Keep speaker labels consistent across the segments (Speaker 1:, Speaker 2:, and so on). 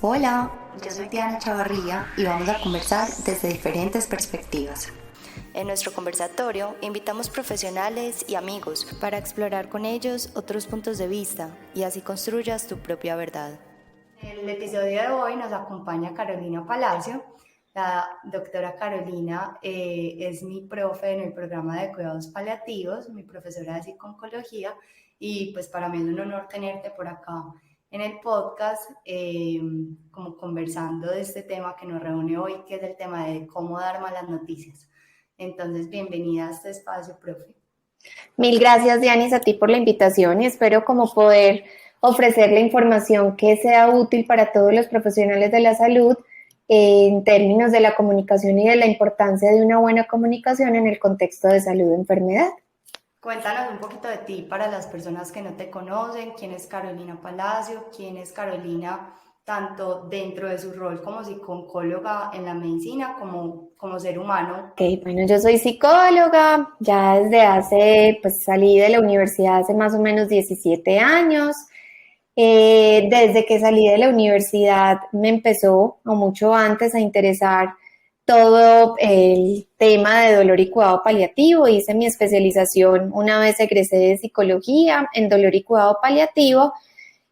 Speaker 1: Hola, yo soy Diana Chavarría y vamos a conversar desde diferentes perspectivas. En nuestro conversatorio invitamos profesionales y amigos para explorar con ellos otros puntos de vista y así construyas tu propia verdad. En el episodio de hoy nos acompaña Carolina Palacio. La doctora Carolina es mi profe en el programa de cuidados paliativos, mi profesora de psico-oncología, y pues para mí es un honor tenerte por acá en el podcast, como conversando de este tema que nos reúne hoy, que es el tema de cómo dar malas noticias. Entonces, bienvenida a este espacio, profe.
Speaker 2: Mil gracias, Dianis, a ti por la invitación y espero como poder ofrecer la información que sea útil para todos los profesionales de la salud en términos de la comunicación y de la importancia de una buena comunicación en el contexto de salud-enfermedad.
Speaker 1: Cuéntanos un poquito de ti para las personas que no te conocen, quién es Carolina Palacio, quién es Carolina tanto dentro de su rol como psicóloga en la medicina como ser humano.
Speaker 2: Ok, bueno, yo soy psicóloga, ya pues salí de la universidad hace más o menos 17 años. Desde que salí de la universidad me empezó, o mucho antes, a interesar todo el tema de dolor y cuidado paliativo. Hice mi especialización una vez egresé de psicología en dolor y cuidado paliativo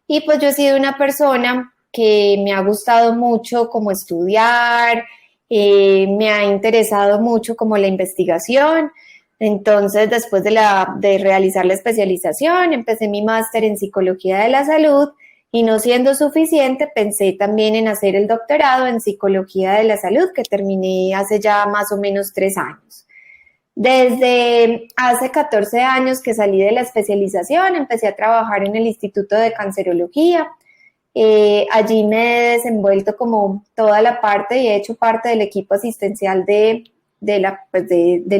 Speaker 2: y pues yo he sido una persona que me ha gustado mucho como estudiar, me ha interesado mucho como la investigación. Entonces, después de realizar la especialización, empecé mi máster en psicología de la salud y no siendo suficiente, pensé también en hacer el doctorado en psicología de la salud, que terminé hace ya más o menos 3 años. Desde hace 14 años que salí de la especialización, empecé a trabajar en el Instituto de Cancerología. Allí me he desenvuelto como toda la parte y he hecho parte del equipo asistencial del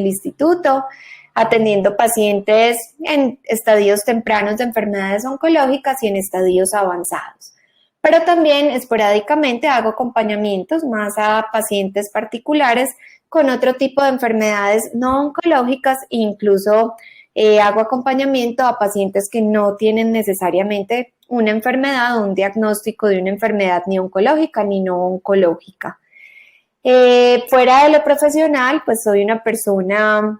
Speaker 2: instituto, atendiendo pacientes en estadios tempranos de enfermedades oncológicas y en estadios avanzados. Pero también esporádicamente hago acompañamientos más a pacientes particulares con otro tipo de enfermedades no oncológicas e incluso hago acompañamiento a pacientes que no tienen necesariamente una enfermedad o un diagnóstico de una enfermedad ni oncológica ni no oncológica. Fuera de lo profesional, pues soy una persona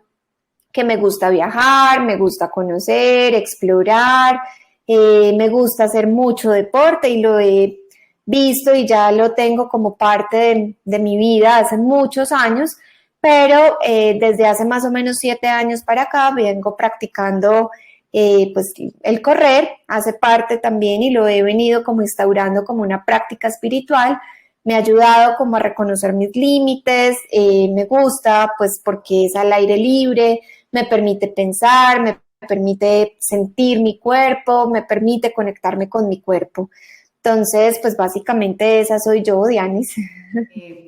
Speaker 2: que me gusta viajar, me gusta conocer, explorar, me gusta hacer mucho deporte y lo he visto y ya lo tengo como parte de mi vida hace muchos años, pero desde hace más o menos 7 años para acá vengo practicando pues el correr, hace parte también y lo he venido como instaurando como una práctica espiritual. Me ha ayudado como a reconocer mis límites, me gusta pues porque es al aire libre, me permite pensar, me permite sentir mi cuerpo, me permite conectarme con mi cuerpo. Entonces, pues básicamente esa soy yo, Dianis.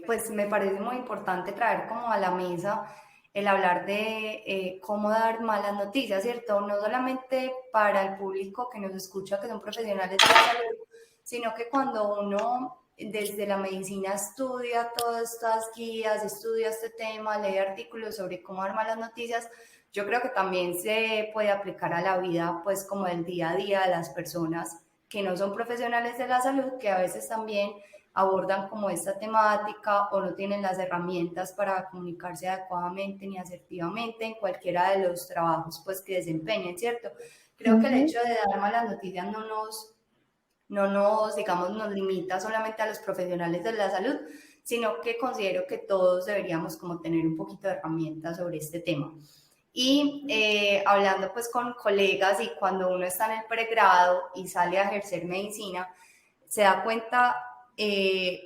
Speaker 1: Pues me parece muy importante traer como a la mesa el hablar de cómo dar malas noticias, ¿cierto? No solamente para el público que nos escucha, que son profesionales de la salud, sino que cuando uno desde la medicina estudia todas estas guías, estudia este tema, lee artículos sobre cómo dar malas noticias, yo creo que también se puede aplicar a la vida, pues como del día a día de las personas que no son profesionales de la salud, que a veces también abordan como esta temática o no tienen las herramientas para comunicarse adecuadamente ni asertivamente en cualquiera de los trabajos pues que desempeñen, ¿cierto? Creo que el hecho de dar malas noticias digamos, nos limita solamente a los profesionales de la salud, sino que considero que todos deberíamos como tener un poquito de herramientas sobre este tema. Y hablando pues con colegas y cuando uno está en el pregrado y sale a ejercer medicina, se da cuenta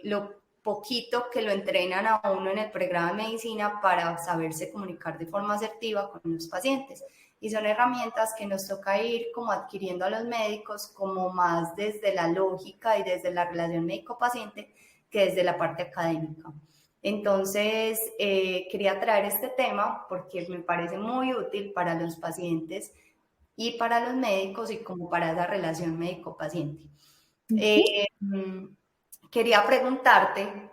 Speaker 1: lo poquito que lo entrenan a uno en el pregrado de medicina para saberse comunicar de forma asertiva con los pacientes. Y son herramientas que nos toca ir como adquiriendo a los médicos como más desde la lógica y desde la relación médico-paciente que desde la parte académica. Entonces, quería traer este tema porque me parece muy útil para los pacientes y para los médicos y como para esa relación médico-paciente. Quería preguntarte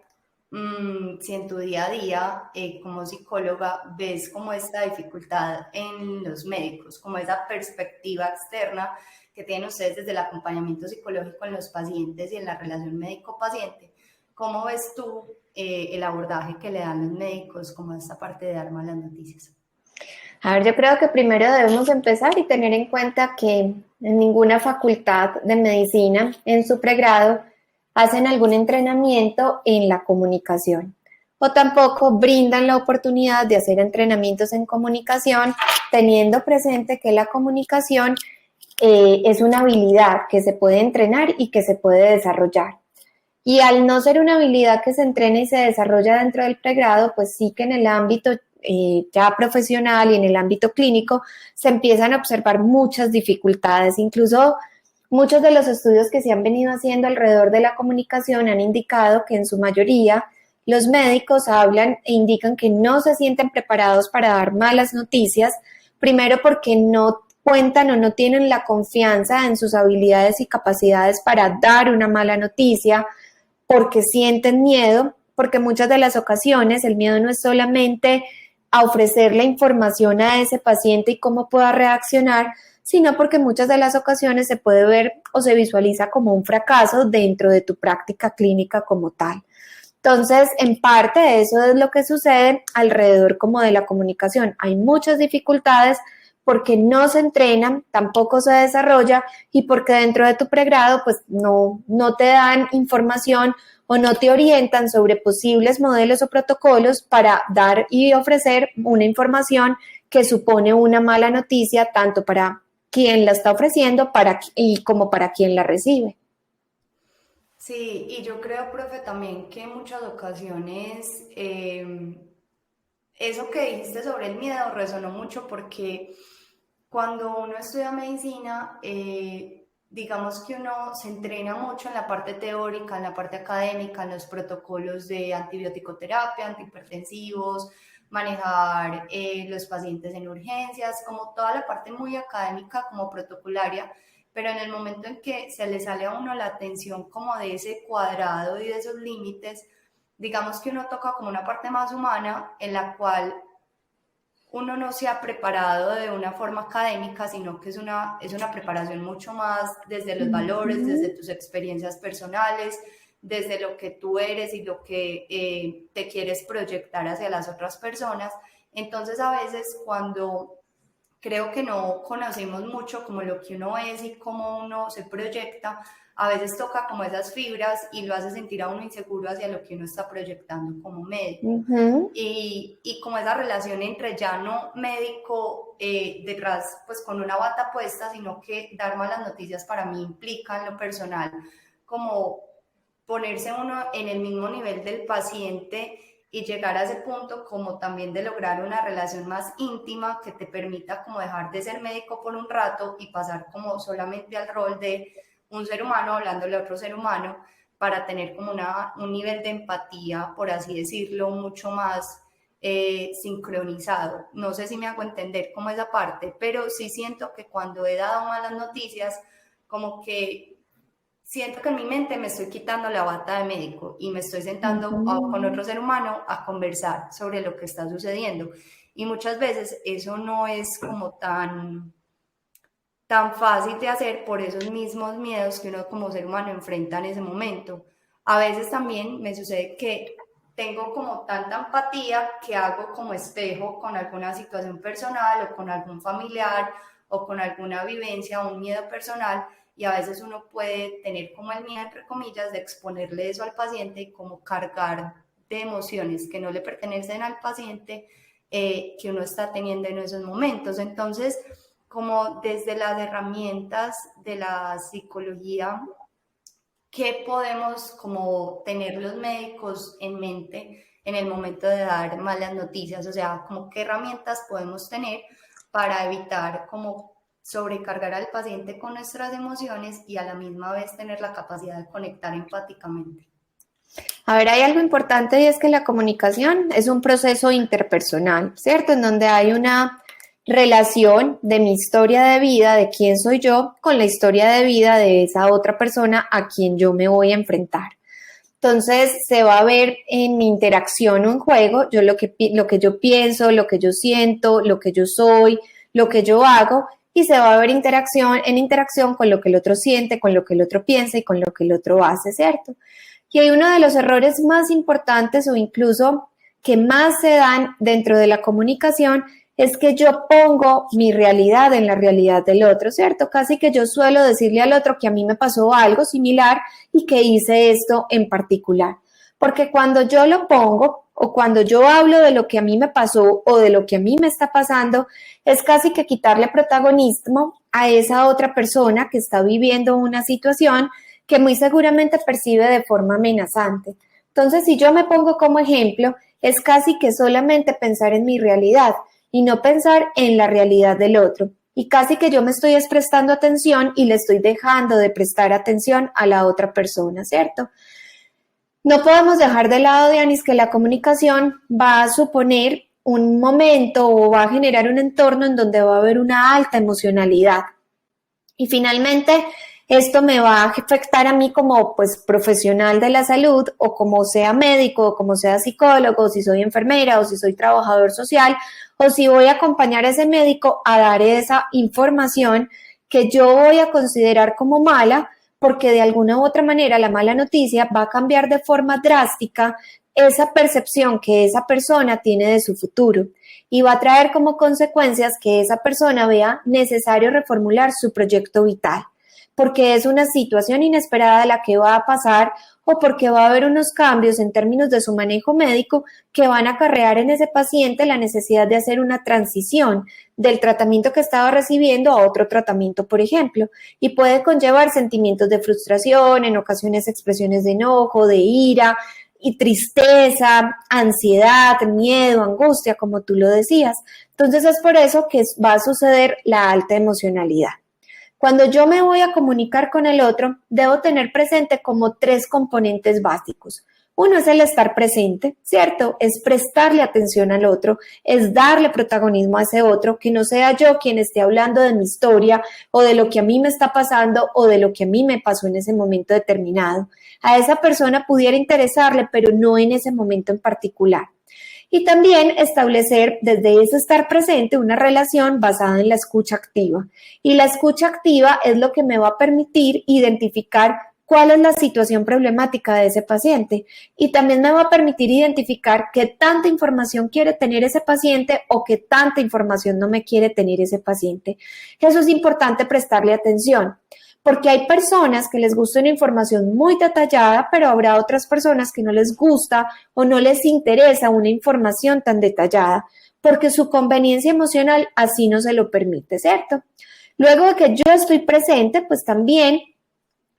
Speaker 1: si en tu día a día como psicóloga ves como esta dificultad en los médicos, como esa perspectiva externa que tienen ustedes desde el acompañamiento psicológico en los pacientes y en la relación médico-paciente, ¿cómo ves tú el abordaje que le dan los médicos como a esta parte de dar malas noticias?
Speaker 2: A ver, yo creo que primero debemos empezar y tener en cuenta que en ninguna facultad de medicina en su pregrado hacen algún entrenamiento en la comunicación o tampoco brindan la oportunidad de hacer entrenamientos en comunicación teniendo presente que la comunicación es una habilidad que se puede entrenar y que se puede desarrollar. Y al no ser una habilidad que se entrena y se desarrolla dentro del pregrado, pues sí que en el ámbito ya profesional y en el ámbito clínico se empiezan a observar muchas dificultades. Incluso muchos de los estudios que se han venido haciendo alrededor de la comunicación han indicado que en su mayoría los médicos hablan e indican que no se sienten preparados para dar malas noticias, primero porque no cuentan o no tienen la confianza en sus habilidades y capacidades para dar una mala noticia, porque sienten miedo, porque muchas de las ocasiones el miedo no es solamente a ofrecer la información a ese paciente y cómo pueda reaccionar, sino porque muchas de las ocasiones se puede ver o se visualiza como un fracaso dentro de tu práctica clínica como tal. Entonces, en parte eso es lo que sucede alrededor como de la comunicación. Hay muchas dificultades porque no se entrenan, tampoco se desarrolla y porque dentro de tu pregrado pues no te dan información o no te orientan sobre posibles modelos o protocolos para dar y ofrecer una información que supone una mala noticia tanto para quien la está ofreciendo y como para quien la recibe.
Speaker 1: Sí, y yo creo, profe, también que en muchas ocasiones eso que dijiste sobre el miedo resonó mucho porque cuando uno estudia medicina, digamos que uno se entrena mucho en la parte teórica, en la parte académica, en los protocolos de antibiótico-terapia, antihipertensivos, manejar los pacientes en urgencias, como toda la parte muy académica, como protocolaria, pero en el momento en que se le sale a uno la atención como de ese cuadrado y de esos límites, digamos que uno toca como una parte más humana en la cual uno no se ha preparado de una forma académica, sino que es una preparación mucho más desde los valores, desde tus experiencias personales, desde lo que tú eres y lo que te quieres proyectar hacia las otras personas. Entonces, a veces cuando creo que no conocemos mucho como lo que uno es y cómo uno se proyecta, a veces toca como esas fibras y lo hace sentir a uno inseguro hacia lo que uno está proyectando como médico. Y como esa relación entre ya no médico detrás pues con una bata puesta, sino que dar malas noticias para mí implica en lo personal como ponerse uno en el mismo nivel del paciente y llegar a ese punto como también de lograr una relación más íntima que te permita como dejar de ser médico por un rato y pasar como solamente al rol de un ser humano hablándole a otro ser humano para tener como un nivel de empatía, por así decirlo, mucho más sincronizado. No sé si me hago entender como esa parte, pero sí siento que cuando he dado malas noticias, como que siento que en mi mente me estoy quitando la bata de médico y me estoy sentando con otro ser humano a conversar sobre lo que está sucediendo. Y muchas veces eso no es como tan fácil de hacer por esos mismos miedos que uno como ser humano enfrenta en ese momento. A veces también me sucede que tengo como tanta empatía que hago como espejo con alguna situación personal o con algún familiar o con alguna vivencia o un miedo personal, y a veces uno puede tener como el miedo, entre comillas, de exponerle eso al paciente y como cargar de emociones que no le pertenecen al paciente que uno está teniendo en esos momentos. Entonces, como desde las herramientas de la psicología, ¿qué podemos como tener los médicos en mente en el momento de dar malas noticias? O sea, como qué herramientas podemos tener para evitar como sobrecargar al paciente con nuestras emociones y a la misma vez tener la capacidad de conectar empáticamente.
Speaker 2: A ver, hay algo importante y es que la comunicación es un proceso interpersonal, ¿cierto? En donde hay una relación de mi historia de vida, de quién soy yo, con la historia de vida de esa otra persona a quien yo me voy a enfrentar. Entonces, se va a ver en mi interacción o en juego, lo que yo pienso, lo que yo siento, lo que yo soy, lo que yo hago, y se va a ver en interacción con lo que el otro siente, con lo que el otro piensa y con lo que el otro hace, ¿cierto? Y hay uno de los errores más importantes o incluso que más se dan dentro de la comunicación es que yo pongo mi realidad en la realidad del otro, ¿cierto? Casi que yo suelo decirle al otro que a mí me pasó algo similar y que hice esto en particular. Porque cuando yo lo pongo o cuando yo hablo de lo que a mí me pasó o de lo que a mí me está pasando, es casi que quitarle protagonismo a esa otra persona que está viviendo una situación que muy seguramente percibe de forma amenazante. Entonces, si yo me pongo como ejemplo, es casi que solamente pensar en mi realidad y no pensar en la realidad del otro. Y casi que yo me estoy prestando atención y le estoy dejando de prestar atención a la otra persona, ¿cierto? No podemos dejar de lado, Dianis, que la comunicación va a suponer un momento o va a generar un entorno en donde va a haber una alta emocionalidad. Y finalmente, esto me va a afectar a mí como pues profesional de la salud o como sea médico o como sea psicólogo, o si soy enfermera o si soy trabajador social o si voy a acompañar a ese médico a dar esa información que yo voy a considerar como mala porque de alguna u otra manera la mala noticia va a cambiar de forma drástica esa percepción que esa persona tiene de su futuro y va a traer como consecuencias que esa persona vea necesario reformular su proyecto vital, porque es una situación inesperada la que va a pasar o porque va a haber unos cambios en términos de su manejo médico que van a acarrear en ese paciente la necesidad de hacer una transición del tratamiento que estaba recibiendo a otro tratamiento, por ejemplo, y puede conllevar sentimientos de frustración, en ocasiones expresiones de enojo, de ira y tristeza, ansiedad, miedo, angustia, como tú lo decías. Entonces es por eso que va a suceder la alta emocionalidad. Cuando yo me voy a comunicar con el otro, debo tener presente como 3 componentes básicos. Uno es el estar presente, ¿cierto? Es prestarle atención al otro, es darle protagonismo a ese otro, que no sea yo quien esté hablando de mi historia o de lo que a mí me está pasando o de lo que a mí me pasó en ese momento determinado. A esa persona pudiera interesarle, pero no en ese momento en particular. Y también establecer desde ese estar presente una relación basada en la escucha activa. Y la escucha activa es lo que me va a permitir identificar cuál es la situación problemática de ese paciente y también me va a permitir identificar qué tanta información quiere tener ese paciente o qué tanta información no me quiere tener ese paciente. Eso es importante prestarle atención. Porque hay personas que les gusta una información muy detallada, pero habrá otras personas que no les gusta o no les interesa una información tan detallada, porque su conveniencia emocional así no se lo permite, ¿cierto? Luego de que yo estoy presente, pues también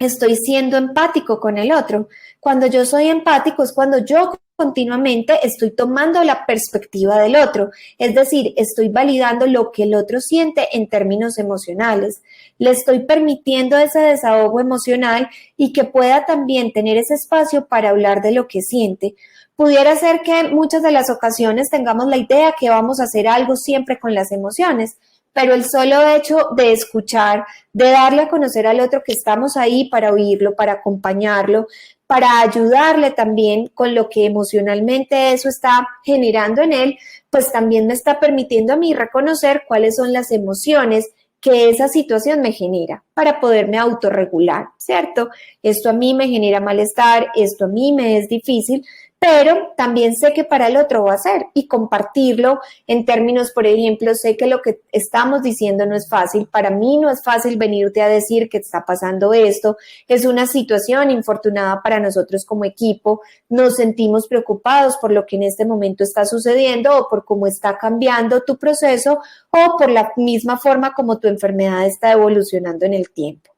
Speaker 2: estoy siendo empático con el otro. Cuando yo soy empático es cuando yo continuamente estoy tomando la perspectiva del otro, es decir, estoy validando lo que el otro siente en términos emocionales. Le estoy permitiendo ese desahogo emocional y que pueda también tener ese espacio para hablar de lo que siente. Pudiera ser que en muchas de las ocasiones tengamos la idea que vamos a hacer algo siempre con las emociones, pero el solo hecho de escuchar, de darle a conocer al otro que estamos ahí para oírlo, para acompañarlo, para ayudarle también con lo que emocionalmente eso está generando en él, pues también me está permitiendo a mí reconocer cuáles son las emociones que esa situación me genera para poderme autorregular, ¿cierto? Esto a mí me genera malestar, esto a mí me es difícil, pero también sé que para el otro va a ser y compartirlo en términos, por ejemplo, sé que lo que estamos diciendo no es fácil, para mí no es fácil venirte a decir que está pasando esto, es una situación infortunada para nosotros como equipo, nos sentimos preocupados por lo que en este momento está sucediendo o por cómo está cambiando tu proceso o por la misma forma como tu enfermedad está evolucionando en el tiempo.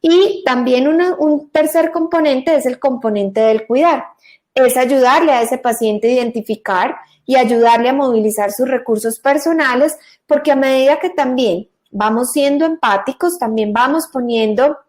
Speaker 2: Y también un tercer componente es el componente del cuidar. Es ayudarle a ese paciente a identificar y ayudarle a movilizar sus recursos personales, porque a medida que también vamos siendo empáticos, también vamos poniendo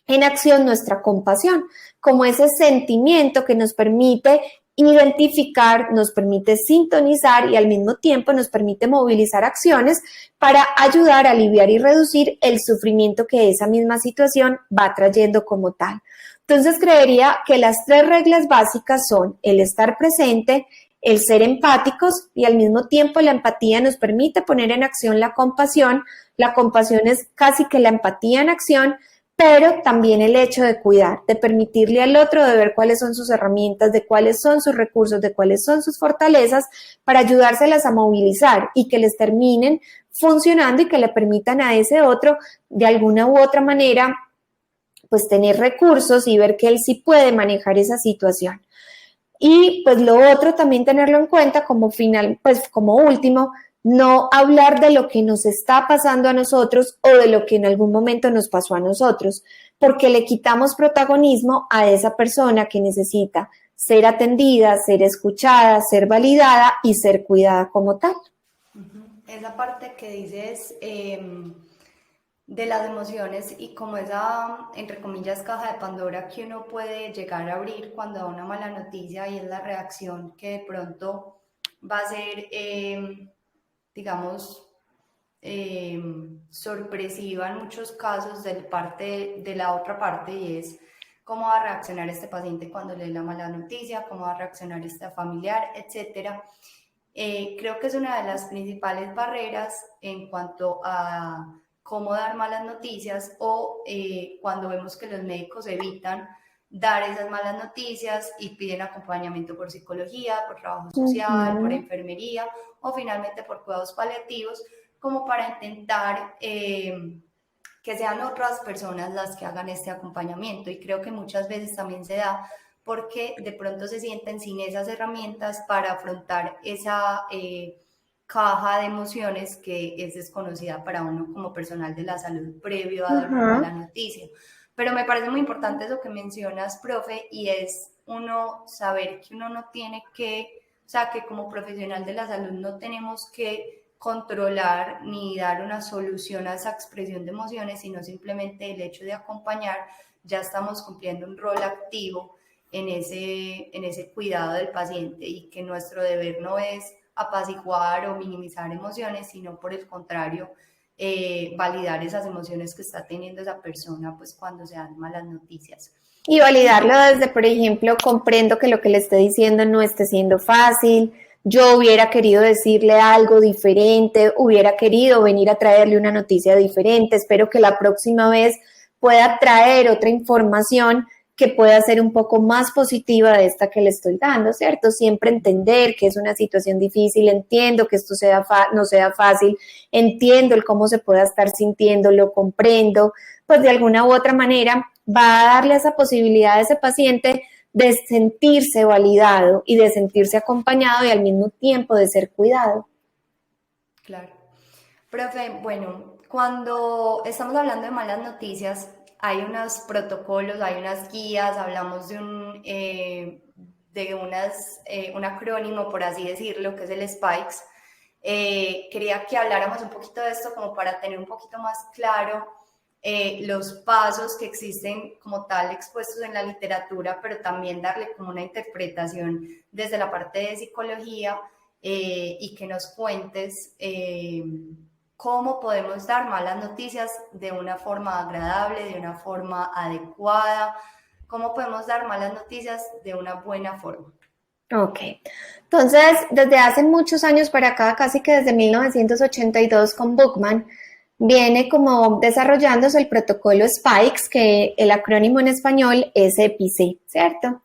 Speaker 2: en acción nuestra compasión, como ese sentimiento que nos permite identificar, nos permite sintonizar y al mismo tiempo nos permite movilizar acciones para ayudar a aliviar y reducir el sufrimiento que esa misma situación va trayendo como tal. Entonces creería que las 3 reglas básicas son el estar presente, el ser empáticos y al mismo tiempo la empatía nos permite poner en acción la compasión es casi que la empatía en acción, pero también el hecho de cuidar, de permitirle al otro de ver cuáles son sus herramientas, de cuáles son sus recursos, de cuáles son sus fortalezas para ayudárselas a movilizar y que les terminen funcionando y que le permitan a ese otro de alguna u otra manera pues tener recursos y ver que él sí puede manejar esa situación. Y pues lo otro también tenerlo en cuenta como final, pues como último, no hablar de lo que nos está pasando a nosotros o de lo que en algún momento nos pasó a nosotros, porque le quitamos protagonismo a esa persona que necesita ser atendida, ser escuchada, ser validada y ser cuidada como tal.
Speaker 1: Esa parte que dices de las emociones y como esa, entre comillas, caja de Pandora que uno puede llegar a abrir cuando da una mala noticia y es la reacción que de pronto va a ser digamos, sorpresiva en muchos casos de la otra parte y es cómo va a reaccionar este paciente cuando lee la mala noticia, cómo va a reaccionar este familiar, etcétera. Creo que es una de las principales barreras en cuanto a cómo dar malas noticias o cuando vemos que los médicos evitan dar esas malas noticias y piden acompañamiento por psicología, por trabajo social, por enfermería o finalmente por cuidados paliativos, como para intentar que sean otras personas las que hagan este acompañamiento. Y creo que muchas veces también se da porque de pronto se sienten sin esas herramientas para afrontar esa caja de emociones que es desconocida para uno como personal de la salud previo a dar una mala noticia. Pero me parece muy importante eso que mencionas, profe, y es uno saber que uno no tiene que, o sea, que como profesional de la salud no tenemos que controlar ni dar una solución a esa expresión de emociones, sino simplemente el hecho de acompañar, ya estamos cumpliendo un rol activo en ese cuidado del paciente y que nuestro deber no es apaciguar o minimizar emociones, sino por el contrario, validar esas emociones que está teniendo esa persona pues cuando se dan malas noticias.
Speaker 2: Y validarlo desde, por ejemplo, comprendo que lo que le esté diciendo no esté siendo fácil, yo hubiera querido decirle algo diferente, hubiera querido venir a traerle una noticia diferente, espero que la próxima vez pueda traer otra información que pueda ser un poco más positiva de esta que le estoy dando, ¿cierto? Siempre entender que es una situación difícil, entiendo que esto no sea fácil, entiendo el cómo se pueda estar sintiendo, lo comprendo, pues de alguna u otra manera va a darle esa posibilidad a ese paciente de sentirse validado y de sentirse acompañado y al mismo tiempo de ser cuidado.
Speaker 1: Claro. Profe, bueno, cuando estamos hablando de malas noticias, hay unos protocolos, hay unas guías, hablamos de un acrónimo, por así decirlo, que es el SPIKES. Quería que habláramos un poquito de esto como para tener un poquito más claro los pasos que existen como tal expuestos en la literatura, pero también darle como una interpretación desde la parte de psicología y que nos cuentes cómo podemos dar malas noticias de una forma agradable, de una forma adecuada, cómo podemos dar malas noticias de una buena forma.
Speaker 2: Ok, entonces desde hace muchos años para acá, casi que desde 1982 con Bookman, viene como desarrollándose el protocolo SPIKES, que el acrónimo en español es EPIC, ¿cierto?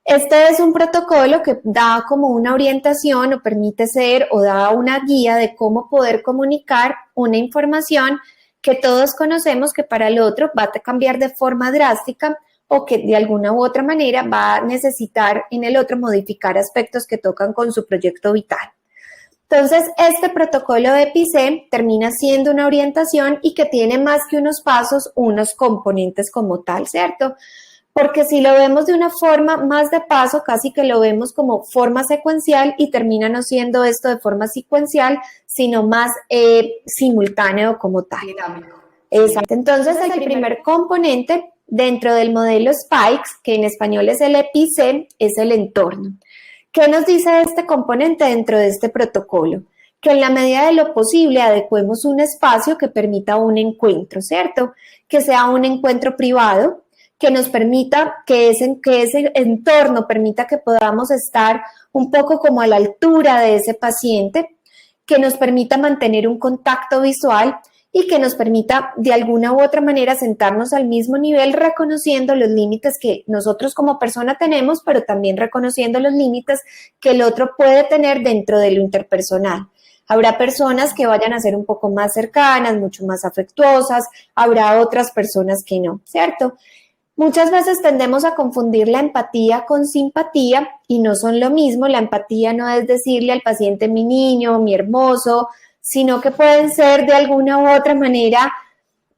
Speaker 2: Este es un protocolo que da como una orientación o permite ser o da una guía de cómo poder comunicar una información que todos conocemos que para el otro va a cambiar de forma drástica o que de alguna u otra manera va a necesitar en el otro modificar aspectos que tocan con su proyecto vital. Entonces, este protocolo de EPIC termina siendo una orientación y que tiene más que unos pasos, unos componentes como tal, ¿cierto? Porque si lo vemos de una forma más de paso, casi que lo vemos como forma secuencial y termina no siendo esto de forma secuencial, sino más simultáneo como tal.
Speaker 1: Dinámico.
Speaker 2: Exacto. Entonces, el primer componente dentro del modelo SPIKES, que en español es el EPIC, es el entorno. ¿Qué nos dice este componente dentro de este protocolo? Que en la medida de lo posible adecuemos un espacio que permita un encuentro, ¿cierto? Que sea un encuentro privado, que nos permita, que ese entorno permita que podamos estar un poco como a la altura de ese paciente, que nos permita mantener un contacto visual y que nos permita de alguna u otra manera sentarnos al mismo nivel, reconociendo los límites que nosotros como persona tenemos, pero también reconociendo los límites que el otro puede tener dentro de lo interpersonal. Habrá personas que vayan a ser un poco más cercanas, mucho más afectuosas, habrá otras personas que no, ¿cierto? Muchas veces tendemos a confundir la empatía con simpatía y no son lo mismo. La empatía no es decirle al paciente mi niño, mi hermoso, sino que pueden ser de alguna u otra manera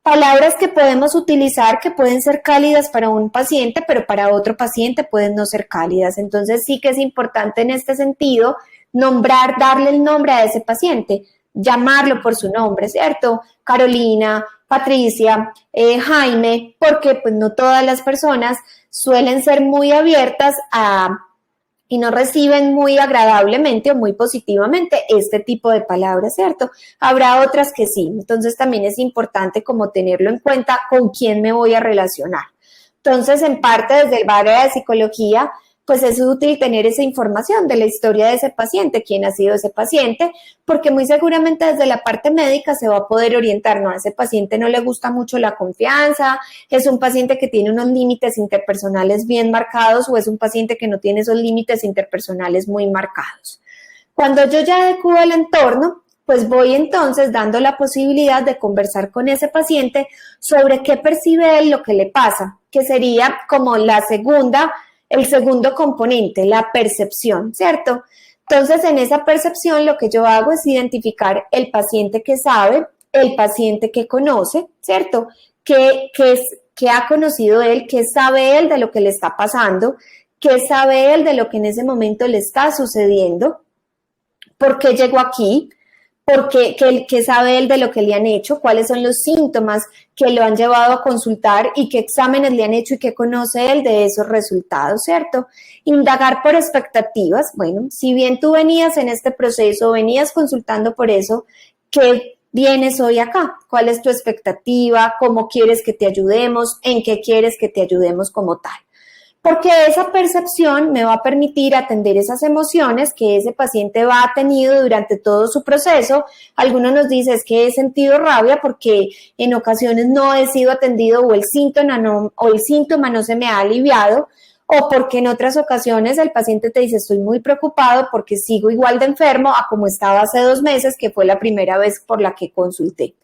Speaker 2: palabras que podemos utilizar que pueden ser cálidas para un paciente, pero para otro paciente pueden no ser cálidas. Entonces sí que es importante en este sentido nombrar, darle el nombre a ese paciente, llamarlo por su nombre, ¿cierto? Carolina, Patricia, Jaime, porque pues no todas las personas suelen ser muy abiertas y no reciben muy agradablemente o muy positivamente este tipo de palabras, ¿cierto? Habrá otras que sí, entonces también es importante como tenerlo en cuenta con quién me voy a relacionar. Entonces, en parte desde el área de psicología, pues es útil tener esa información de la historia de ese paciente, quién ha sido ese paciente, porque muy seguramente desde la parte médica se va a poder orientar, no, a ese paciente no le gusta mucho la confianza, es un paciente que tiene unos límites interpersonales bien marcados o es un paciente que no tiene esos límites interpersonales muy marcados. Cuando yo ya adecuo el entorno, pues voy entonces dando la posibilidad de conversar con ese paciente sobre qué percibe él lo que le pasa, que sería como el segundo componente, la percepción, ¿cierto? Entonces, en esa percepción lo que yo hago es identificar el paciente que sabe, el paciente que conoce, ¿cierto? ¿Qué ha conocido él? ¿Qué sabe él de lo que le está pasando? ¿Qué sabe él de lo que en ese momento le está sucediendo? ¿Por qué llegó aquí? ¿Qué sabe él de lo que le han hecho? ¿Cuáles son los síntomas que lo han llevado a consultar y qué exámenes le han hecho y qué conoce él de esos resultados, ¿cierto? Indagar por expectativas. Bueno, si bien tú venías en este proceso, venías consultando por eso, ¿qué vienes hoy acá? ¿Cuál es tu expectativa? ¿Cómo quieres que te ayudemos? ¿En qué quieres que te ayudemos como tal? Porque esa percepción me va a permitir atender esas emociones que ese paciente va a tenido durante todo su proceso. Algunos nos dicen es que he sentido rabia porque en ocasiones no he sido atendido o el síntoma no se me ha aliviado, o porque en otras ocasiones el paciente te dice estoy muy preocupado porque sigo igual de enfermo a como estaba hace 2 meses, que fue la primera vez por la que consulté.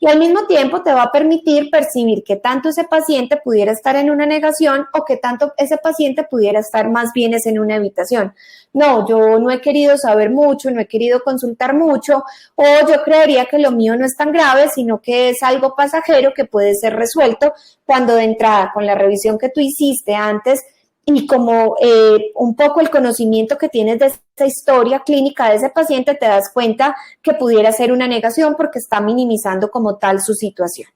Speaker 2: Y al mismo tiempo te va a permitir percibir qué tanto ese paciente pudiera estar en una negación o qué tanto ese paciente pudiera estar más bien en una evitación. No, yo no he querido saber mucho, no he querido consultar mucho, o yo creería que lo mío no es tan grave, sino que es algo pasajero que puede ser resuelto cuando de entrada con la revisión que tú hiciste antes y como un poco el conocimiento que tienes de esa historia clínica de ese paciente, te das cuenta que pudiera ser una negación porque está minimizando como tal su situación.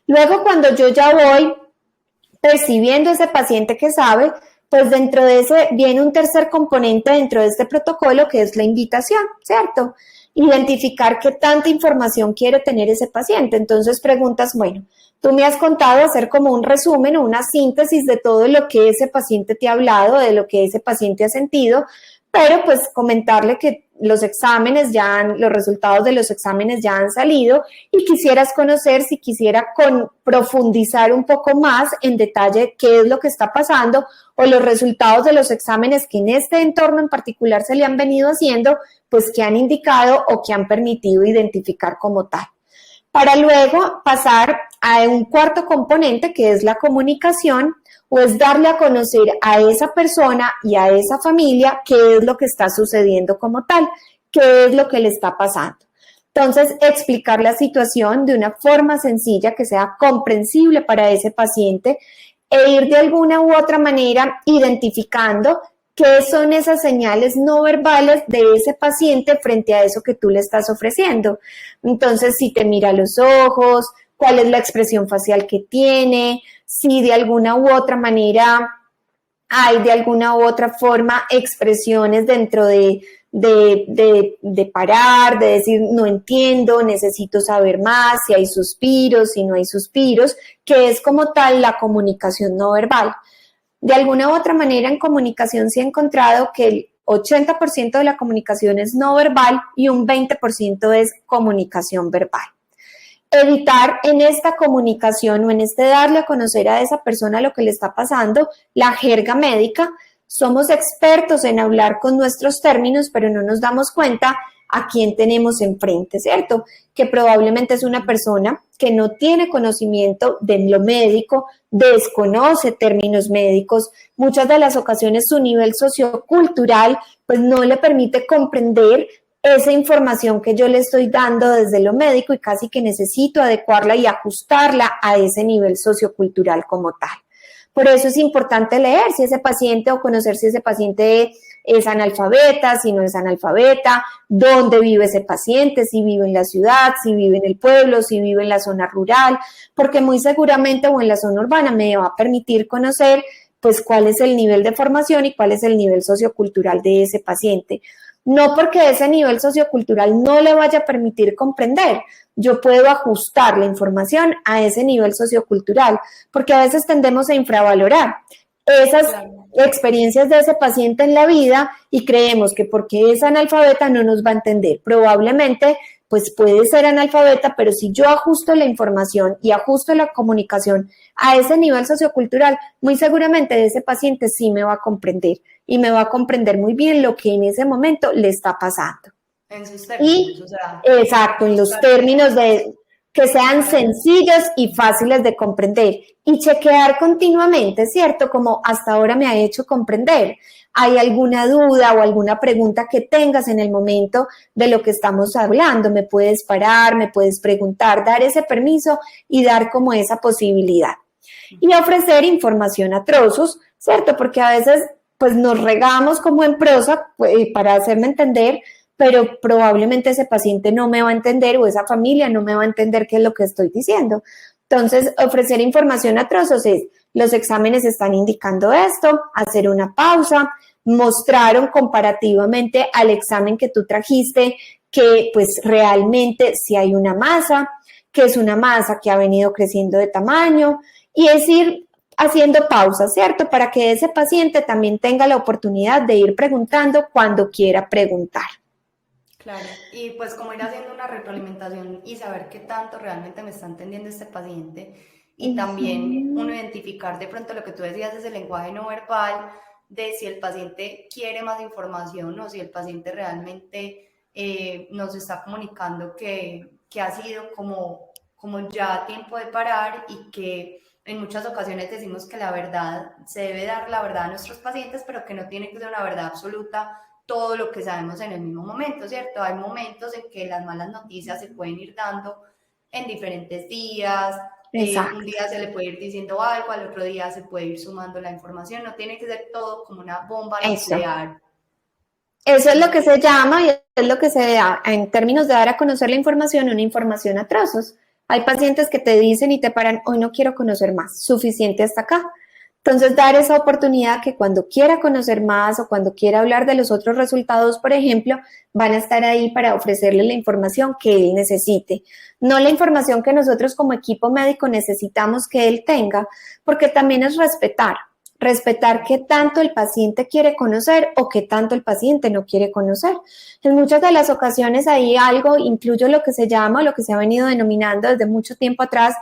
Speaker 2: Luego, cuando yo ya voy percibiendo ese paciente que sabe, pues dentro de ese viene un tercer componente dentro de este protocolo que es la invitación, ¿cierto? Identificar qué tanta información quiere tener ese paciente. Entonces preguntas, bueno, tú me has contado hacer como un resumen o una síntesis de todo lo que ese paciente te ha hablado, de lo que ese paciente ha sentido, pero pues comentarle que los resultados de los exámenes ya han salido y quisieras conocer, si quisiera profundizar un poco más en detalle qué es lo que está pasando o los resultados de los exámenes que en este entorno en particular se le han venido haciendo, pues que han indicado o que han permitido identificar como tal. Para luego pasar a un cuarto componente que es la comunicación, o es darle a conocer a esa persona y a esa familia qué es lo que está sucediendo como tal, qué es lo que le está pasando. Entonces, explicar la situación de una forma sencilla que sea comprensible para ese paciente e ir de alguna u otra manera identificando qué son esas señales no verbales de ese paciente frente a eso que tú le estás ofreciendo. Entonces, si te mira a los ojos, cuál es la expresión facial que tiene, si de alguna u otra manera hay de alguna u otra forma expresiones dentro de parar, de decir no entiendo, necesito saber más, si hay suspiros, si no hay suspiros, que es como tal la comunicación no verbal. De alguna u otra manera en comunicación se ha encontrado que 80% de la comunicación es no verbal y un 20% es comunicación verbal. Evitar en esta comunicación o en este darle a conocer a esa persona lo que le está pasando, la jerga médica. Somos expertos en hablar con nuestros términos, pero no nos damos cuenta a quién tenemos enfrente, ¿cierto? Que probablemente es una persona que no tiene conocimiento de lo médico, desconoce términos médicos, muchas de las ocasiones su nivel sociocultural pues no le permite comprender esa información que yo le estoy dando desde lo médico y casi que necesito adecuarla y ajustarla a ese nivel sociocultural como tal. Por eso es importante leer si ese paciente o conocer si ese paciente es analfabeta, si no es analfabeta, dónde vive ese paciente, si vive en la ciudad, si vive en el pueblo, si vive en la zona rural, porque muy seguramente o en la zona urbana me va a permitir conocer pues cuál es el nivel de formación y cuál es el nivel sociocultural de ese paciente. No porque ese nivel sociocultural no le vaya a permitir comprender, yo puedo ajustar la información a ese nivel sociocultural, porque a veces tendemos a infravalorar esas experiencias de ese paciente en la vida y creemos que porque es analfabeta no nos va a entender. Probablemente pues puede ser analfabeta, pero si yo ajusto la información y ajusto la comunicación a ese nivel sociocultural, muy seguramente ese paciente sí me va a comprender y me va a comprender muy bien lo que en ese momento le está pasando.
Speaker 1: En sus términos,
Speaker 2: y, exacto, en los términos de que sean sencillos y fáciles de comprender y chequear continuamente, ¿cierto? Como hasta ahora me ha hecho comprender. ¿Hay alguna duda o alguna pregunta que tengas en el momento de lo que estamos hablando? Me puedes parar, me puedes preguntar, dar ese permiso y dar como esa posibilidad. Y ofrecer información a trozos, ¿cierto? Porque a veces pues nos regamos como en prosa para hacerme entender, pero probablemente ese paciente no me va a entender o esa familia no me va a entender qué es lo que estoy diciendo. Entonces, ofrecer información a trozos es, los exámenes están indicando esto, hacer una pausa, mostraron comparativamente al examen que tú trajiste que pues realmente si hay una masa, que es una masa que ha venido creciendo de tamaño y es ir haciendo pausas, ¿cierto? Para que ese paciente también tenga la oportunidad de ir preguntando cuando quiera preguntar.
Speaker 1: Claro, y pues como ir haciendo una retroalimentación y saber qué tanto realmente me está entendiendo este paciente y también uno identificar de pronto lo que tú decías desde el lenguaje no verbal, de si el paciente quiere más información o si el paciente realmente nos está comunicando que ha sido como ya tiempo de parar y que en muchas ocasiones decimos que la verdad, se debe dar la verdad a nuestros pacientes, pero que no tiene que ser una verdad absoluta todo lo que sabemos en el mismo momento, ¿cierto? Hay momentos en que las malas noticias se pueden ir dando en diferentes días, un día se le puede ir diciendo algo, al otro día se puede ir sumando la información, no tiene que ser todo como una bomba nuclear.
Speaker 2: Eso es lo que se llama y es lo que se da en términos de dar a conocer la información, una información a trozos. Hay pacientes que te dicen y te paran, hoy no quiero conocer más, suficiente hasta acá. Entonces, dar esa oportunidad que cuando quiera conocer más o cuando quiera hablar de los otros resultados, por ejemplo, van a estar ahí para ofrecerle la información que él necesite. No la información que nosotros como equipo médico necesitamos que él tenga, porque también es respetar qué tanto el paciente quiere conocer o qué tanto el paciente no quiere conocer. En muchas de las ocasiones ahí algo incluye lo que se llama, lo que se ha venido denominando desde mucho tiempo atrás,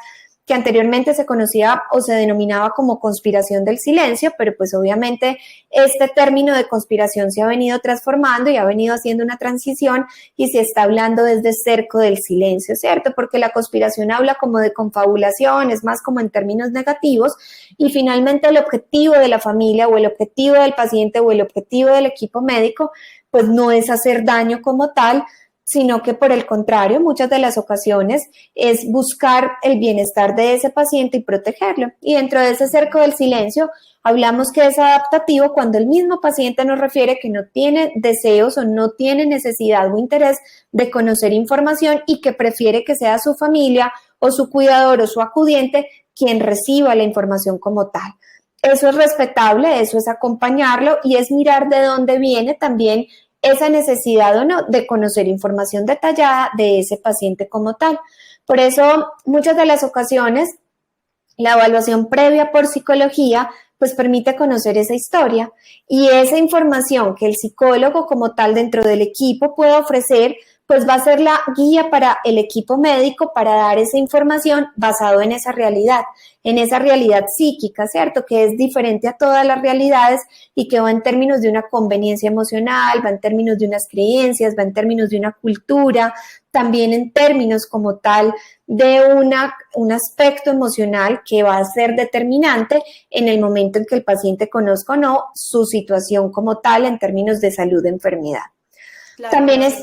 Speaker 2: que anteriormente se conocía o se denominaba como conspiración del silencio, pero pues obviamente este término de conspiración se ha venido transformando y ha venido haciendo una transición y se está hablando desde cerco del silencio, ¿cierto? Porque la conspiración habla como de confabulación, es más como en términos negativos y finalmente el objetivo de la familia o el objetivo del paciente o el objetivo del equipo médico pues no es hacer daño como tal, sino que por el contrario, muchas de las ocasiones es buscar el bienestar de ese paciente y protegerlo. Y dentro de ese cerco del silencio, hablamos que es adaptativo cuando el mismo paciente nos refiere que no tiene deseos o no tiene necesidad o interés de conocer información y que prefiere que sea su familia o su cuidador o su acudiente quien reciba la información como tal. Eso es respetable, eso es acompañarlo y es mirar de dónde viene también esa necesidad o no de conocer información detallada de ese paciente como tal. Por eso, muchas de las ocasiones, la evaluación previa por psicología pues permite conocer esa historia y esa información que el psicólogo como tal dentro del equipo puede ofrecer, pues va a ser la guía para el equipo médico para dar esa información basado en esa realidad psíquica, ¿cierto? Que es diferente a todas las realidades y que va en términos de una conveniencia emocional, va en términos de unas creencias, va en términos de una cultura, también en términos como tal de un aspecto emocional que va a ser determinante en el momento en que el paciente conozca o no su situación como tal en términos de salud de enfermedad.
Speaker 1: Claro,
Speaker 2: También es...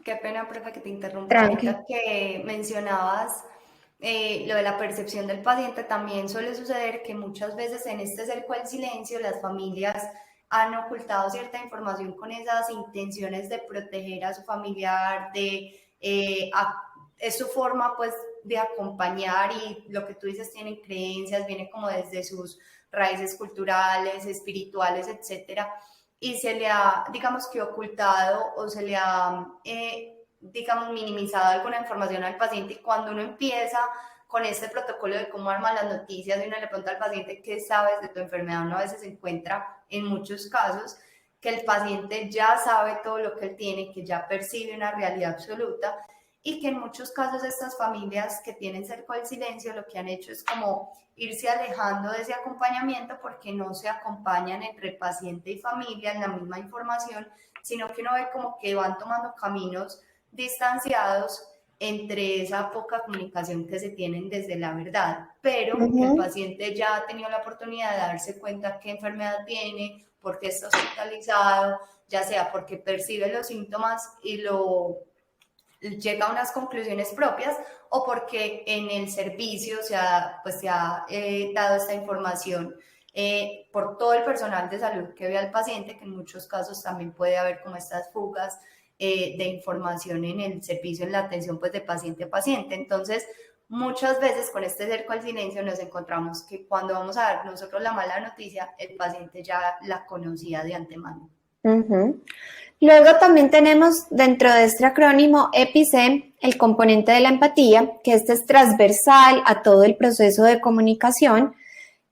Speaker 1: Qué pena, profe, que te interrumpa.
Speaker 2: Tranqui.
Speaker 1: Ahorita que mencionabas lo de la percepción del paciente, también suele suceder que muchas veces en este cerco al silencio las familias han ocultado cierta información con esas intenciones de proteger a su familiar, es su forma pues de acompañar, y lo que tú dices tienen creencias, viene como desde sus raíces culturales, espirituales, etcétera, y se le ha, digamos que ocultado o se le ha, digamos, minimizado alguna información al paciente. Y cuando uno empieza con este protocolo de cómo arman las noticias y uno le pregunta al paciente qué sabes de tu enfermedad, uno a veces se encuentra en muchos casos que el paciente ya sabe todo lo que él tiene, que ya percibe una realidad absoluta, y que en muchos casos estas familias que tienen cerco al silencio lo que han hecho es como irse alejando de ese acompañamiento porque no se acompañan entre paciente y familia en la misma información, sino que uno ve como que van tomando caminos distanciados entre esa poca comunicación que se tienen desde la verdad, pero que el paciente ya ha tenido la oportunidad de darse cuenta qué enfermedad tiene, por qué está hospitalizado, ya sea porque percibe los síntomas y llega a unas conclusiones propias, o porque en el servicio se ha dado esta información por todo el personal de salud que ve al paciente, que en muchos casos también puede haber como estas fugas de información en el servicio, en la atención pues de paciente a paciente. Entonces, muchas veces con este cerco al silencio nos encontramos que cuando vamos a dar nosotros la mala noticia, el paciente ya la conocía de antemano.
Speaker 2: Luego también tenemos dentro de este acrónimo EPIC el componente de la empatía, que este es transversal a todo el proceso de comunicación,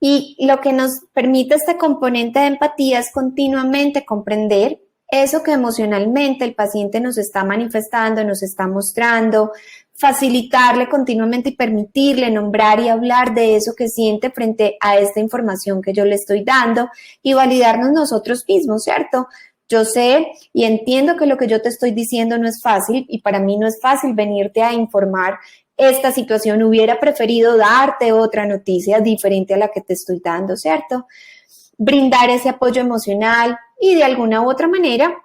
Speaker 2: y lo que nos permite este componente de empatía es continuamente comprender eso que emocionalmente el paciente nos está manifestando, nos está mostrando, facilitarle continuamente y permitirle nombrar y hablar de eso que siente frente a esta información que yo le estoy dando y validarnos nosotros mismos, ¿cierto? Yo sé y entiendo que lo que yo te estoy diciendo no es fácil, y para mí no es fácil venirte a informar esta situación. Hubiera preferido darte otra noticia diferente a la que te estoy dando, ¿cierto? Brindar ese apoyo emocional y de alguna u otra manera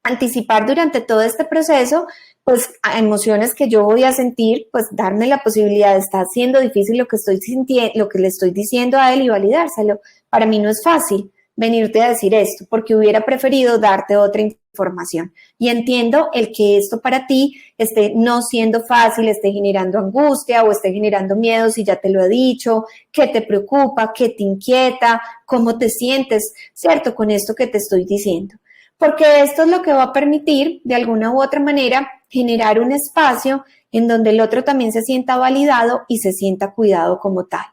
Speaker 2: anticipar durante todo este proceso pues a emociones que yo voy a sentir, pues darme la posibilidad de estar siendo difícil lo que estoy sintiendo, lo que le estoy diciendo a él y validárselo. Para mí no es fácil venirte a decir esto, porque hubiera preferido darte otra información. Y entiendo el que esto para ti esté no siendo fácil, esté generando angustia o esté generando miedo, si ya te lo he dicho, qué te preocupa, qué te inquieta, cómo te sientes, ¿cierto? Con esto que te estoy diciendo. Porque esto es lo que va a permitir, de alguna u otra manera, generar un espacio en donde el otro también se sienta validado y se sienta cuidado como tal.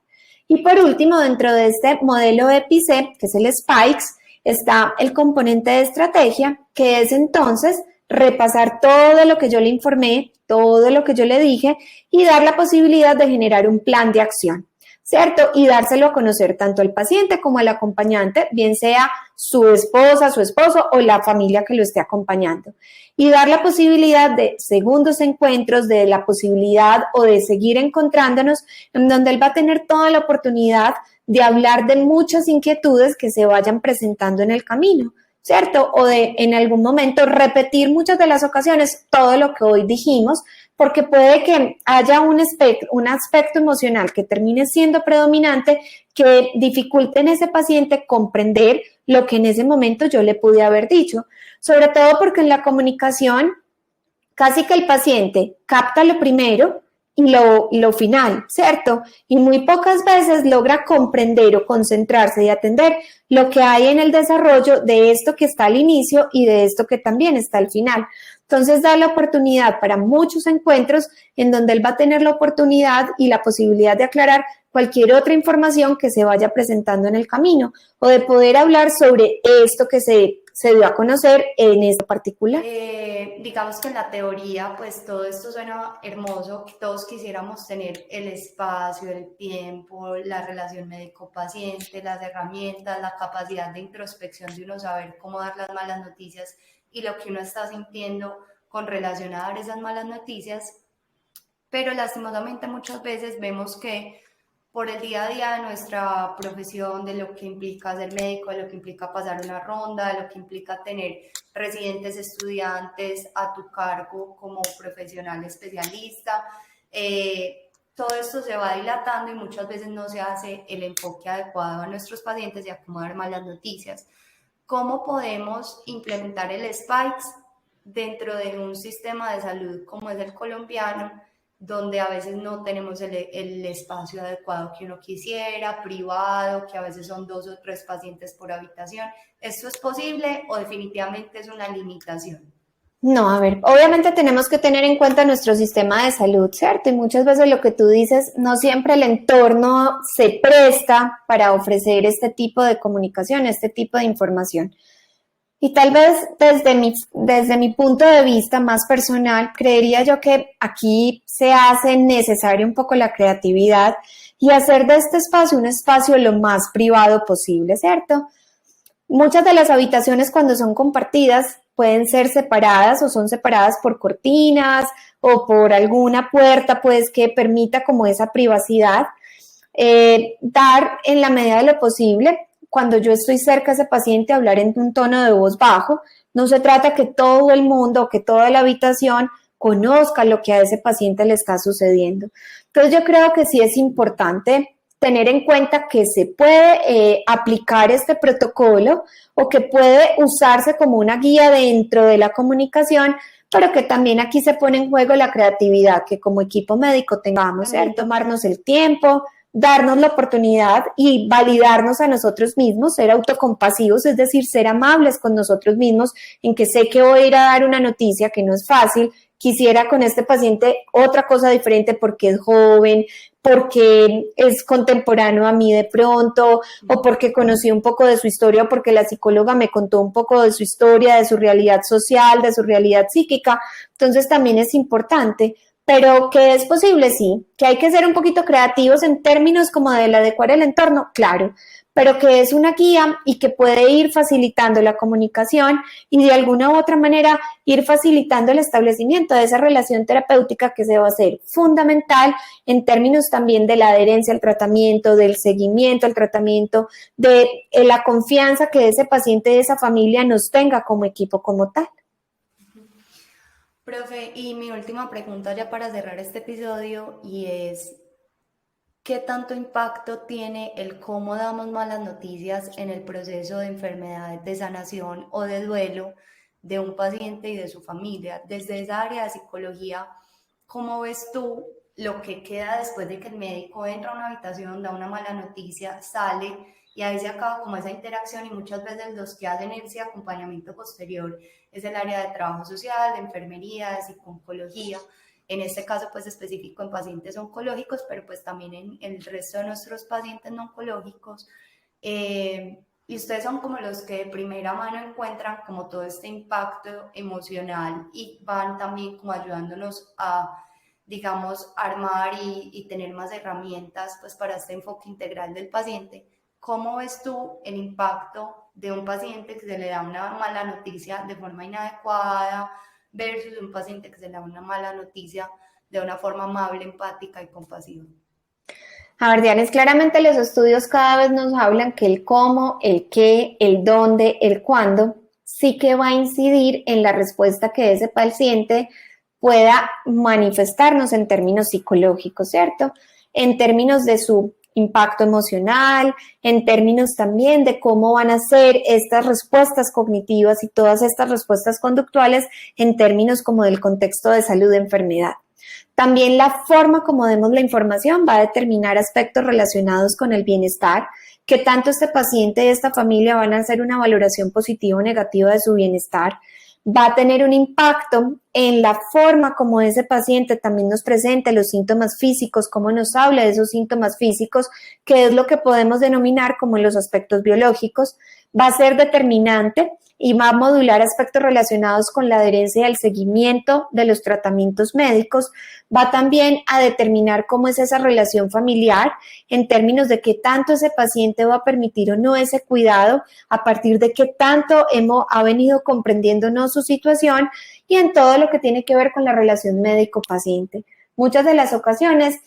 Speaker 2: Y por último, dentro de este modelo EPIC, que es el SPIKES, está el componente de estrategia, que es entonces repasar todo lo que yo le informé, todo lo que yo le dije y dar la posibilidad de generar un plan de acción, ¿cierto? Y dárselo a conocer tanto al paciente como al acompañante, bien sea su esposa, su esposo o la familia que lo esté acompañando. Y dar la posibilidad de segundos encuentros, de la posibilidad o de seguir encontrándonos, en donde él va a tener toda la oportunidad de hablar de muchas inquietudes que se vayan presentando en el camino, ¿cierto? O de en algún momento repetir muchas de las ocasiones todo lo que hoy dijimos, porque puede que haya un aspecto emocional que termine siendo predominante, que dificulte en ese paciente comprender lo que en ese momento yo le pude haber dicho, sobre todo porque en la comunicación casi que el paciente capta lo primero y lo final, ¿cierto? Y muy pocas veces logra comprender o concentrarse y atender lo que hay en el desarrollo de esto que está al inicio y de esto que también está al final. Entonces da la oportunidad para muchos encuentros en donde él va a tener la oportunidad y la posibilidad de aclarar cualquier otra información que se vaya presentando en el camino o de poder hablar sobre esto que se dio a conocer en esto particular.
Speaker 1: Digamos que en la teoría, pues todo esto suena hermoso, que todos quisiéramos tener el espacio, el tiempo, la relación médico-paciente, las herramientas, la capacidad de introspección de uno saber cómo dar las malas noticias y lo que uno está sintiendo con relación a dar esas malas noticias, pero lastimosamente muchas veces vemos que por el día a día de nuestra profesión, de lo que implica ser médico, de lo que implica pasar una ronda, de lo que implica tener residentes, estudiantes a tu cargo como profesional especialista, todo esto se va dilatando y muchas veces no se hace el enfoque adecuado a nuestros pacientes y a cómo dar malas noticias. ¿Cómo podemos implementar el Spikes dentro de un sistema de salud como es el colombiano, donde a veces no tenemos el espacio adecuado que uno quisiera, privado, que a veces son 2 o 3 pacientes por habitación? ¿Esto es posible o definitivamente es una limitación?
Speaker 2: No, a ver, obviamente tenemos que tener en cuenta nuestro sistema de salud, ¿cierto? Y muchas veces lo que tú dices, no siempre el entorno se presta para ofrecer este tipo de comunicación, este tipo de información. Y tal vez desde mi punto de vista más personal, creería yo que aquí se hace necesario un poco la creatividad y hacer de este espacio un espacio lo más privado posible, ¿cierto? Muchas de las habitaciones cuando son compartidas pueden ser separadas o son separadas por cortinas o por alguna puerta pues que permita como esa privacidad. Dar en la medida de lo posible, cuando yo estoy cerca a ese paciente, hablar en un tono de voz bajo. No se trata que todo el mundo, que toda la habitación conozca lo que a ese paciente le está sucediendo. Entonces yo creo que sí es importante tener en cuenta que se puede aplicar este protocolo o que puede usarse como una guía dentro de la comunicación, pero que también aquí se pone en juego la creatividad, que como equipo médico tengamos, tomarnos el tiempo, darnos la oportunidad y validarnos a nosotros mismos, ser autocompasivos, es decir, ser amables con nosotros mismos, en que sé que voy a ir a dar una noticia que no es fácil, quisiera con este paciente otra cosa diferente porque es joven, porque es contemporáneo a mí de pronto, o porque conocí un poco de su historia, o porque la psicóloga me contó un poco de su historia, de su realidad social, de su realidad psíquica. Entonces también es importante, pero que es posible, sí, que hay que ser un poquito creativos en términos como del adecuar el entorno, claro, pero que es una guía y que puede ir facilitando la comunicación y de alguna u otra manera ir facilitando el establecimiento de esa relación terapéutica que se va a hacer fundamental en términos también de la adherencia al tratamiento, del seguimiento al tratamiento, de la confianza que ese paciente y esa familia nos tenga como equipo como tal.
Speaker 1: Profe, y mi última pregunta ya para cerrar este episodio y es, ¿qué tanto impacto tiene el cómo damos malas noticias en el proceso de enfermedad, de sanación o de duelo de un paciente y de su familia? Desde esa área de psicología, ¿cómo ves tú lo que queda después de que el médico entra a una habitación, da una mala noticia, sale y ahí se acaba como esa interacción? Y muchas veces los que hacen ese acompañamiento posterior es el área de trabajo social, de enfermería, de psico-oncología, en este caso pues específico en pacientes oncológicos, pero pues también en el resto de nuestros pacientes no oncológicos. Y ustedes son como los que de primera mano encuentran como todo este impacto emocional y van también como ayudándonos a, digamos, armar y tener más herramientas pues para este enfoque integral del paciente. ¿Cómo ves tú el impacto de un paciente que se le da una mala noticia de forma inadecuada versus un paciente que se le da una mala noticia de una forma amable, empática y compasiva?
Speaker 2: A ver, Dianes, claramente los estudios cada vez nos hablan que el cómo, el qué, el dónde, el cuándo, sí que va a incidir en la respuesta que ese paciente pueda manifestarnos en términos psicológicos, ¿cierto? En términos de su impacto emocional, en términos también de cómo van a ser estas respuestas cognitivas y todas estas respuestas conductuales en términos como del contexto de salud de enfermedad. También la forma como demos la información va a determinar aspectos relacionados con el bienestar, que tanto este paciente y esta familia van a hacer una valoración positiva o negativa de su bienestar. Va a tener un impacto en la forma como ese paciente también nos presenta los síntomas físicos, cómo nos habla de esos síntomas físicos, que es lo que podemos denominar como los aspectos biológicos. Va a ser determinante y va a modular aspectos relacionados con la adherencia y el seguimiento de los tratamientos médicos. Va también a determinar cómo es esa relación familiar en términos de qué tanto ese paciente va a permitir o no ese cuidado, a partir de qué tanto ha venido comprendiéndonos su situación, y en todo lo que tiene que ver con la relación médico-paciente. Muchas de las ocasiones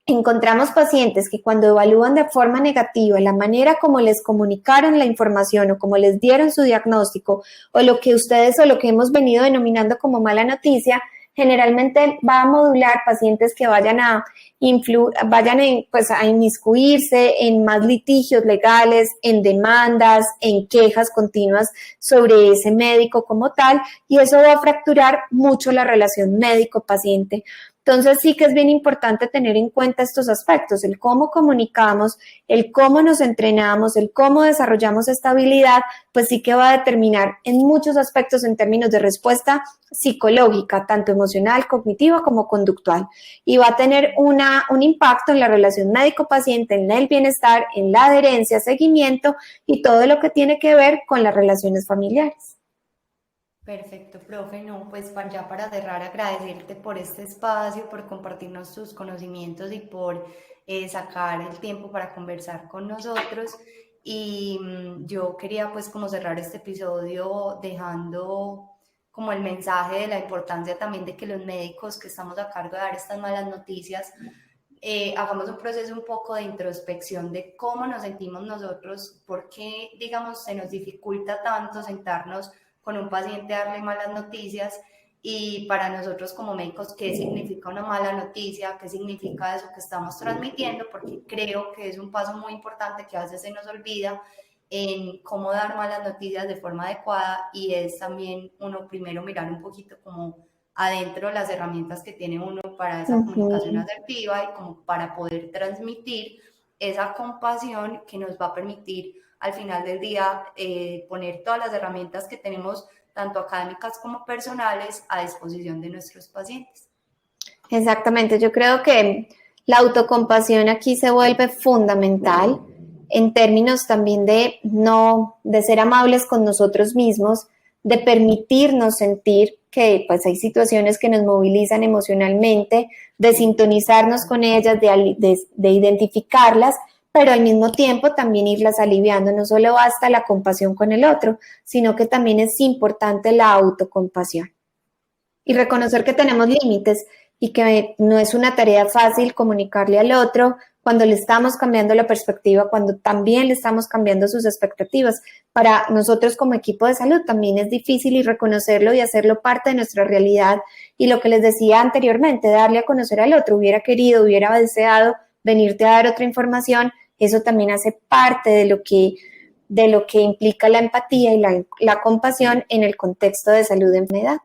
Speaker 2: encontramos pacientes que cuando evalúan de forma negativa la manera como les comunicaron la información o como les dieron su diagnóstico o lo que ustedes o lo que hemos venido denominando como mala noticia, generalmente va a modular pacientes que vayan a inmiscuirse en más litigios legales, en demandas, en quejas continuas sobre ese médico como tal, y eso va a fracturar mucho la relación médico-paciente. Entonces sí que es bien importante tener en cuenta estos aspectos, el cómo comunicamos, el cómo nos entrenamos, el cómo desarrollamos esta habilidad, pues sí que va a determinar en muchos aspectos en términos de respuesta psicológica, tanto emocional, cognitiva como conductual, y va a tener un impacto en la relación médico-paciente, en el bienestar, en la adherencia, seguimiento y todo lo que tiene que ver con las relaciones familiares.
Speaker 1: Perfecto, profe. No, pues ya para cerrar, agradecerte por este espacio, por compartirnos tus conocimientos y por sacar el tiempo para conversar con nosotros. Y yo quería pues como cerrar este episodio dejando como el mensaje de la importancia también de que los médicos que estamos a cargo de dar estas malas noticias hagamos un proceso un poco de introspección de cómo nos sentimos nosotros, por qué, digamos, se nos dificulta tanto sentarnos con un paciente a darle malas noticias, y para nosotros como médicos, qué significa una mala noticia, qué significa eso que estamos transmitiendo, porque creo que es un paso muy importante que a veces se nos olvida en cómo dar malas noticias de forma adecuada, y es también uno primero mirar un poquito como adentro las herramientas que tiene uno para esa comunicación asertiva y como para poder transmitir esa compasión que nos va a permitir al final del día poner todas las herramientas que tenemos, tanto académicas como personales, a disposición de nuestros pacientes.
Speaker 2: Exactamente, yo creo que la autocompasión aquí se vuelve fundamental en términos también de ser amables con nosotros mismos, de permitirnos sentir que pues hay situaciones que nos movilizan emocionalmente, de sintonizarnos con ellas, de identificarlas, pero al mismo tiempo también irlas aliviando. No solo basta la compasión con el otro, sino que también es importante la autocompasión. Y reconocer que tenemos límites y que no es una tarea fácil comunicarle al otro cuando le estamos cambiando la perspectiva, cuando también le estamos cambiando sus expectativas. Para nosotros como equipo de salud también es difícil, y reconocerlo y hacerlo parte de nuestra realidad. Y lo que les decía anteriormente, darle a conocer al otro, hubiera deseado venirte a dar otra información, eso también hace parte de lo que implica la empatía y la compasión en el contexto de salud de enfermedad.